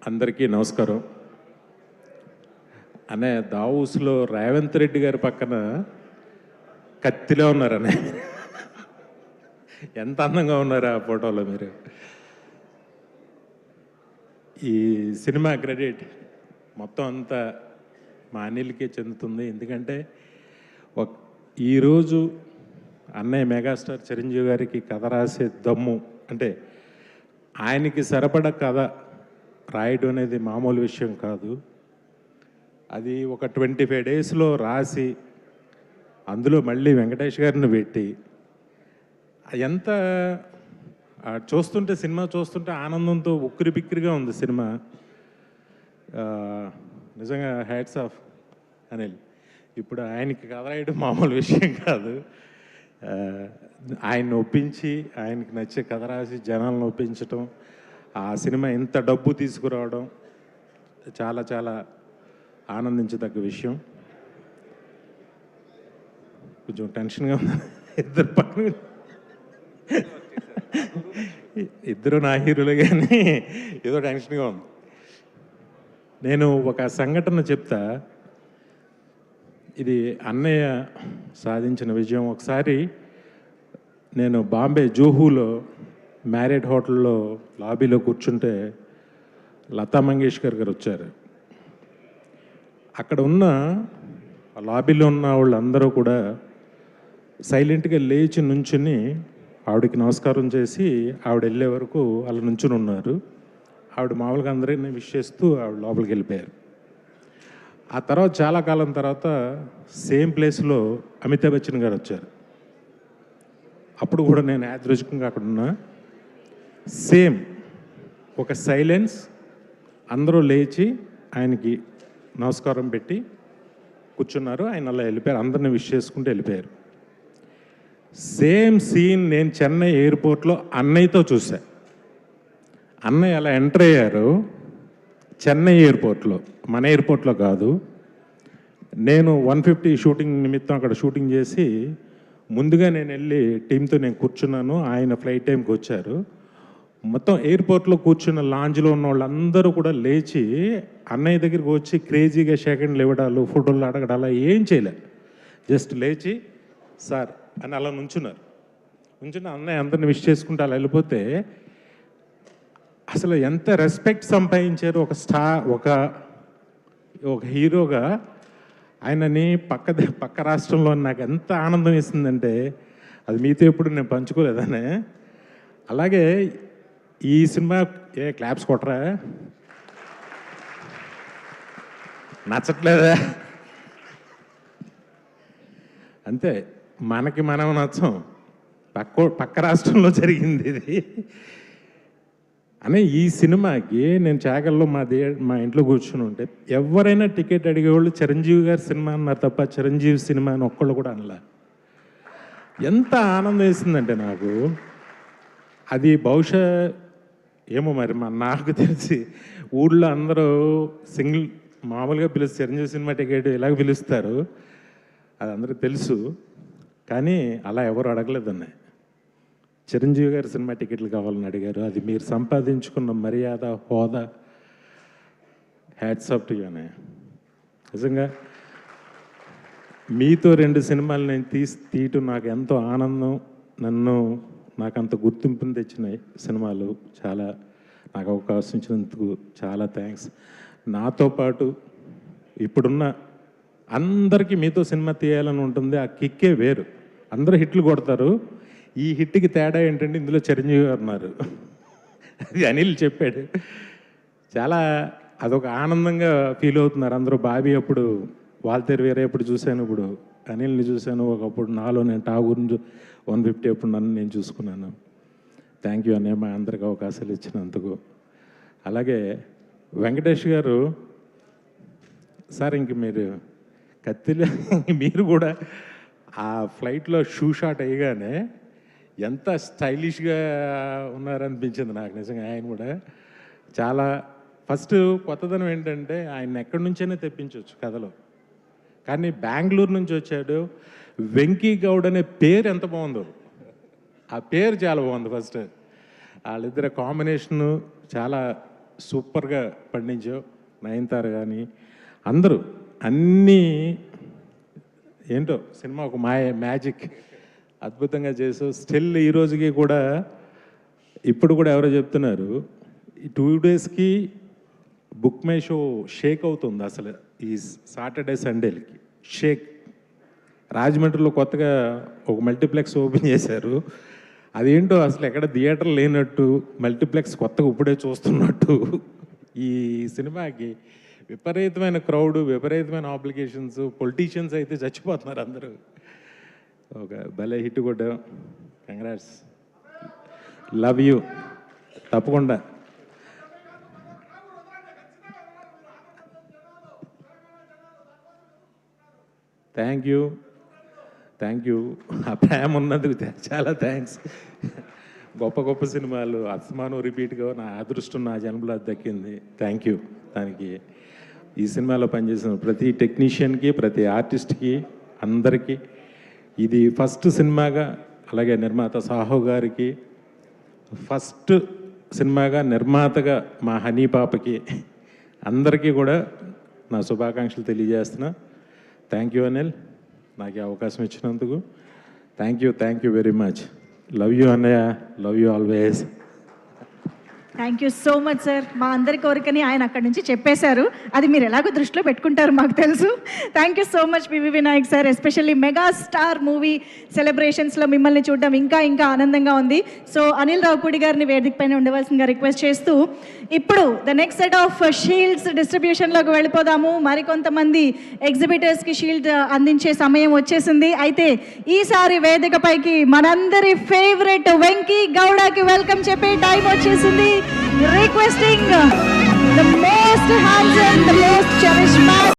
అందరికీ నమస్కారం. అనే దావూస్లో రేవంత్ రెడ్డి గారి పక్కన కత్తిలో ఉన్నారనే. ఎంత అందంగా ఉన్నారు ఆ ఫోటోలో మీరు. ఈ సినిమా క్రెడిట్ మొత్తం అంతా మా అనిల్కే చెందుతుంది. ఎందుకంటే ఈరోజు అన్నయ్య మెగాస్టార్ చిరంజీవి గారికి కథ రాసే దమ్ము, అంటే ఆయనకి సరిపడ కథ రాయడం అనేది మామూలు విషయం కాదు. అది ఒక 25 డేస్లో రాసి అందులో మళ్ళీ వెంకటేష్ గారిని పెట్టి ఎంత చూస్తుంటే, సినిమా చూస్తుంటే ఆనందంతో ఉక్కిరి బిక్కిరిగా ఉంది సినిమా. నిజంగా హ్యాట్స్ ఆఫ్ అనిల్. ఇప్పుడు ఆయనకి కథ రాయడం మామూలు విషయం కాదు. ఆయన్ని ఒప్పించి ఆయనకి నచ్చే కథ రాసి జనాలను ఒప్పించటం, ఆ సినిమా ఇంత డబ్బు తీసుకురావడం చాలా చాలా ఆనందించదగ్గ విషయం. కొంచెం టెన్షన్గా ఉంది. ఇద్దరు పక్కన ఇద్దరు నా హీరోలు, కానీ ఏదో టెన్షన్గా ఉంది. నేను ఒక సంఘటన చెప్తా. ఇది అన్నయ్య సాధించిన విజయం. ఒకసారి నేను బాంబే జూహూలో మ్యారేట్ హోటల్లో లాబీలో కూర్చుంటే లతా మంగేష్కర్ గారు వచ్చారు. అక్కడ ఉన్న లాబీలో ఉన్న వాళ్ళందరూ కూడా సైలెంట్గా లేచి నుంచుని ఆవిడకి నమస్కారం చేసి ఆవిడ వెళ్ళే వరకు అలా నుంచుని ఉన్నారు. ఆవిడ మామూలుగా అందరినీ విష్ చేస్తూ ఆవిడ లోపలికి వెళ్ళిపోయారు. ఆ తర్వాత చాలా కాలం తర్వాత సేమ్ ప్లేస్లో అమితాబ్ బచ్చన్ గారు వచ్చారు. అప్పుడు కూడా నేను యాదృచ్ఛికంగా అక్కడ ఉన్నా. సేమ్ ఒక సైలెన్స్, అందరూ లేచి ఆయనకి నమస్కారం పెట్టి కూర్చున్నారు. ఆయన అలా వెళ్ళిపోయారు, అందరిని విష్ చేసుకుంటూ వెళ్ళిపోయారు. సేమ్ సీన్ నేను చెన్నై ఎయిర్పోర్ట్లో అన్నయ్యతో చూసా. అన్నయ్య అలా ఎంటర్ అయ్యారు చెన్నై ఎయిర్పోర్ట్లో, మన ఎయిర్పోర్ట్లో కాదు. నేను 150 షూటింగ్ నిమిత్తం అక్కడ షూటింగ్ చేసి ముందుగా నేను వెళ్ళి టీంతో నేను కూర్చున్నాను. ఆయన ఫ్లైట్ టైంకి వచ్చారు. మొత్తం ఎయిర్పోర్ట్లో కూర్చున్న లాంజ్లో ఉన్న వాళ్ళందరూ కూడా లేచి అన్నయ్య దగ్గరికి వచ్చి క్రేజీగా సెకండ్లు ఇవ్వడాలు, ఫోటోలు అడగడాలు ఏం చేయలే. జస్ట్ లేచి సార్ అని అలా నుంచున్నారు. నుంచున్న అన్నయ్య అందరిని విష్ చేసుకుంటూ అలా వెళ్ళిపోతే అసలు ఎంత రెస్పెక్ట్ సంపాదించారు. ఒక స్టార్, ఒక హీరోగా ఆయనని పక్క రాష్ట్రంలో నాకు ఎంత ఆనందం ఇస్తుందంటే అది మీతో ఎప్పుడు నేను పంచుకోలేదనే. అలాగే ఈ సినిమా క్లాప్స్ కొట్టరా, నచ్చట్లేదా? అంతే, మనకి మనం నచ్చం. పక్క రాష్ట్రంలో జరిగింది ఇది అనే. ఈ సినిమాకి నేను చాగల్లో మా ఇంట్లో కూర్చుని ఉంటే ఎవరైనా టికెట్ అడిగేవాళ్ళు చిరంజీవి గారి సినిమా అన్నారు తప్ప చిరంజీవి సినిమా అని ఒక్కళ్ళు కూడా అనలా. ఎంత ఆనందం వేసిందంటే నాకు. అది బహుశా ఏమో మరి నాకు తెలిసి ఊళ్ళో అందరూ సింగిల్ మామూలుగా పిలుస్తారు, చిరంజీవి సినిమా టికెట్ ఇలాగ పిలుస్తారు, అది అందరికీ తెలుసు. కానీ అలా ఎవరు అడగలేదన్న. చిరంజీవి గారి సినిమా టికెట్లు కావాలని అడిగారు. అది మీరు సంపాదించుకున్న మర్యాద, హోదా. హ్యాట్స్ ఆఫ్ టు యూ అనే. నిజంగా మీతో 2 సినిమాలు నేను తీయటం నాకు ఎంతో ఆనందం. నాకు అంత గుర్తింపుని తెచ్చిన సినిమాలు. చాలా నాకు అవకాశం ఇచ్చినందుకు చాలా థ్యాంక్స్. నాతో పాటు ఇప్పుడున్న అందరికీ మీతో సినిమా తీయాలని ఉంటుంది. ఆ కిక్కే వేరు. అందరూ హిట్లు కొడతారు. ఈ హిట్కి తేడా ఏంటంటే ఇందులో చిరంజీవి గారు ఉన్నారు. అది అనిల్ చెప్పాడు. చాలా అదొక ఆనందంగా ఫీల్ అవుతున్నారు అందరూ. బాబీ అప్పుడు వాల్తేరు వేరే ఎప్పుడు చూశాను, ఇప్పుడు అనిల్ని చూశాను. ఒకప్పుడు నాలో నేను ఠాగూర్ని 150 ఎప్పుడు నన్ను నేను చూసుకున్నాను. థ్యాంక్ యూ అన్నయ్య మా అందరికి అవకాశాలు ఇచ్చినందుకు. అలాగే వెంకటేష్ గారు సార్, ఇంక మీరు కత్తిలో మీరు కూడా ఆ ఫ్లైట్లో షూ షాట్ అయ్యగానే ఎంత స్టైలిష్గా ఉన్నారనిపించింది నాకు నిజంగా. ఆయన కూడా చాలా ఫస్ట్ కొత్తదనం ఏంటంటే ఆయన ఎక్కడి నుంచైనా తెప్పించవచ్చు కథలో, కానీ బెంగళూరు నుంచి వచ్చాడు. వెంకీ గౌడ్ అనే పేరు ఎంత బాగుందో, ఆ పేరు చాలా బాగుంది. ఫస్ట్ వాళ్ళిద్దరు కాంబినేషను చాలా సూపర్గా పండించావు. నయనతార కానీ అందరూ అన్నీ ఏంటో సినిమా ఒక మ్యాజిక్ అద్భుతంగా చేసావు. స్టిల్ ఈ రోజుకి కూడా ఇప్పుడు కూడా ఎవరో చెప్తున్నారు ఈ 2 డేస్కి బుక్ మై షో షేక్ అవుతుంది అసలు. ఈ సాటర్డే సండేలకి షేక్. రాజమండ్రిలో కొత్తగా ఒక మల్టీప్లెక్స్ ఓపెన్ చేశారు. అదేంటో అసలు ఎక్కడ థియేటర్ లేనట్టు, మల్టీప్లెక్స్ కొత్తగా ఇప్పుడే చూస్తున్నట్టు. ఈ సినిమాకి విపరీతమైన క్రౌడ్, విపరీతమైన అప్లికేషన్స్, పొలిటీషియన్స్ అయితే చచ్చిపోతున్నారు అందరూ. ఒక భలే హిట్ కొట్టాం. Congrats, love you. తప్పకుండా థ్యాంక్ యూ. ఆ ప్రేమ ఉన్నందుకు చాలా థ్యాంక్స్. గొప్ప గొప్ప సినిమాలు అస్మాను రిపీట్గా నా అదృష్టం నా జన్మలో దక్కింది. Thank you. దానికి ఈ సినిమాలో పనిచేసిన ప్రతి టెక్నీషియన్కి, ప్రతి ఆర్టిస్ట్కి, అందరికీ ఇది ఫస్ట్ సినిమాగా, అలాగే నిర్మాత సాహో గారికి ఫస్ట్ సినిమాగా, నిర్మాతగా మా హనీ పాపకి అందరికీ కూడా నా శుభాకాంక్షలు తెలియజేస్తున్నా. థ్యాంక్ యూ అనిల్, నాకు అవకాశం ఇచ్చినందుకు. Thank you very much. Love you అన్నయ్య, love you always. Thank you so much sir. మా అందరి కోరికని ఆయన అక్కడి నుంచి చెప్పేశారు. అది మీరు ఎలాగో దృష్టిలో పెట్టుకుంటారు మాకు తెలుసు. Thank you so much PV Vinayak sir. Especially mega star movie సెలబ్రేషన్స్లో మిమ్మల్ని చూడడం ఇంకా ఆనందంగా ఉంది. సో అనిల్ రావుపూడి గారిని వేదిక పైన ఉండవలసిందిగా రిక్వెస్ట్ చేస్తూ ఇప్పుడు the next set of shields డిస్ట్రిబ్యూషన్లోకి వెళ్ళిపోదాము. మరికొంతమంది ఎగ్జిబిటర్స్కి షీల్డ్ అందించే సమయం వచ్చేసింది. అయితే ఈసారి వేదికపైకి మనందరి ఫేవరెట్ వెంకీ గౌడకి వెల్కమ్ చెప్పే టైం వచ్చేసింది. Requesting